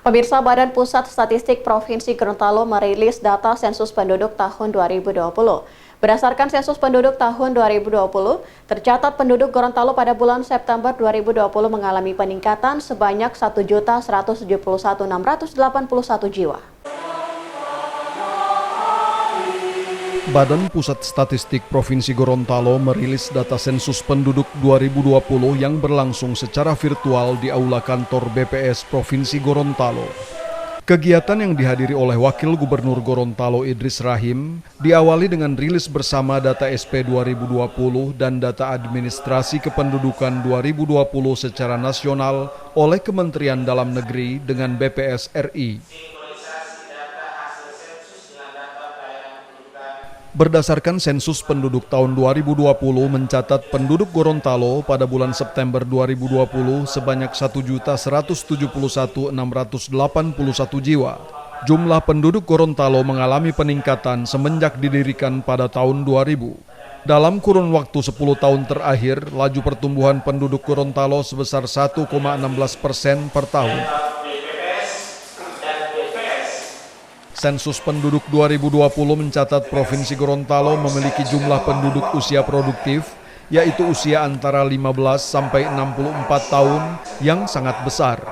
Pemirsa, Badan Pusat Statistik Provinsi Gorontalo merilis data sensus penduduk tahun 2020. Berdasarkan sensus penduduk tahun 2020, tercatat penduduk Gorontalo pada bulan September 2020 mengalami peningkatan sebanyak 1.171.681 jiwa. Badan Pusat Statistik Provinsi Gorontalo merilis data sensus penduduk 2020 yang berlangsung secara virtual di Aula Kantor BPS Provinsi Gorontalo. Kegiatan yang dihadiri oleh Wakil Gubernur Gorontalo Idris Rahim diawali dengan rilis bersama data SP 2020 dan data administrasi kependudukan 2020 secara nasional oleh Kementerian Dalam Negeri dengan BPS RI. Berdasarkan sensus penduduk tahun 2020 mencatat penduduk Gorontalo pada bulan September 2020 sebanyak 1.171.681 jiwa. Jumlah penduduk Gorontalo mengalami peningkatan semenjak didirikan pada tahun 2000. Dalam kurun waktu 10 tahun terakhir, laju pertumbuhan penduduk Gorontalo sebesar 1,16% per tahun. Sensus penduduk 2020 mencatat Provinsi Gorontalo memiliki jumlah penduduk usia produktif, yaitu usia antara 15 sampai 64 tahun yang sangat besar.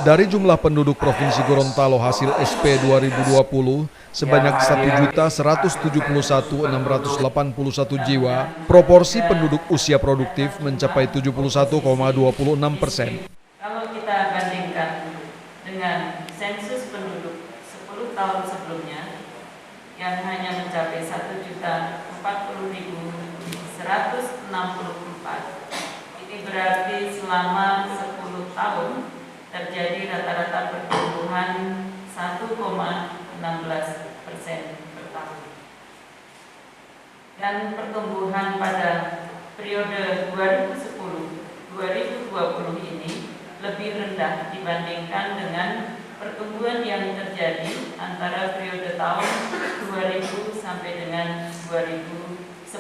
Dari jumlah penduduk Provinsi Gorontalo hasil SP 2020 sebanyak 1.171.681 jiwa, proporsi penduduk usia produktif mencapai 71,26%. Kalau kita bandingkan dengan sensus penduduk 10 tahun sebelumnya yang hanya mencapai 1.040.164, ini berarti selama 10 tahun terjadi rata-rata pertumbuhan 1,16% per tahun. Dan pertumbuhan pada periode 2010-2020 ini lebih rendah dibandingkan dengan pertumbuhan yang terjadi antara periode tahun 2000 sampai dengan 2010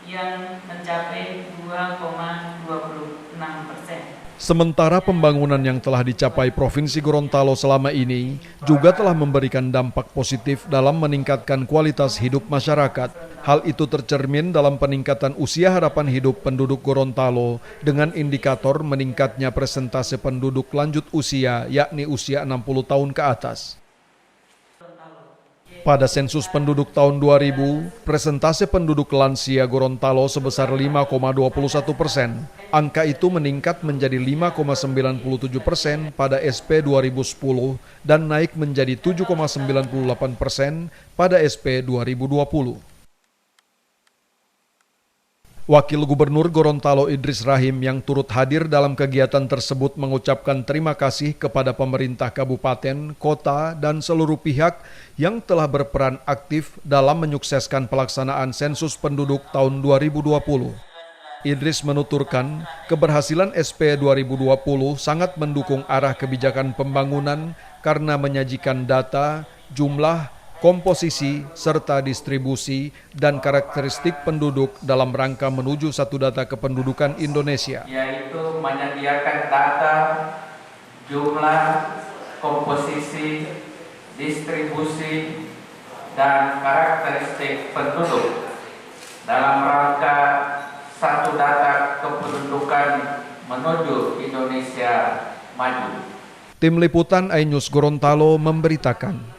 yang mencapai 2,26%. Sementara pembangunan yang telah dicapai Provinsi Gorontalo selama ini juga telah memberikan dampak positif dalam meningkatkan kualitas hidup masyarakat. Hal itu tercermin dalam peningkatan usia harapan hidup penduduk Gorontalo dengan indikator meningkatnya persentase penduduk lanjut usia, yakni usia 60 tahun ke atas. Pada sensus penduduk tahun 2000, persentase penduduk lansia Gorontalo sebesar 5,21%. Angka itu meningkat menjadi 5,97% pada SP 2010 dan naik menjadi 7,98% pada SP 2020. Wakil Gubernur Gorontalo Idris Rahim yang turut hadir dalam kegiatan tersebut mengucapkan terima kasih kepada pemerintah kabupaten, kota, dan seluruh pihak yang telah berperan aktif dalam menyukseskan pelaksanaan sensus penduduk tahun 2020. Idris menuturkan, keberhasilan SP 2020 sangat mendukung arah kebijakan pembangunan karena menyajikan data, jumlah, komposisi, serta distribusi dan karakteristik penduduk dalam rangka menuju satu data kependudukan Indonesia. Yaitu menyediakan data, jumlah, komposisi, distribusi, dan karakteristik penduduk dalam rangka satu data kependudukan menuju Indonesia maju. Tim Liputan iNews Gorontalo memberitakan.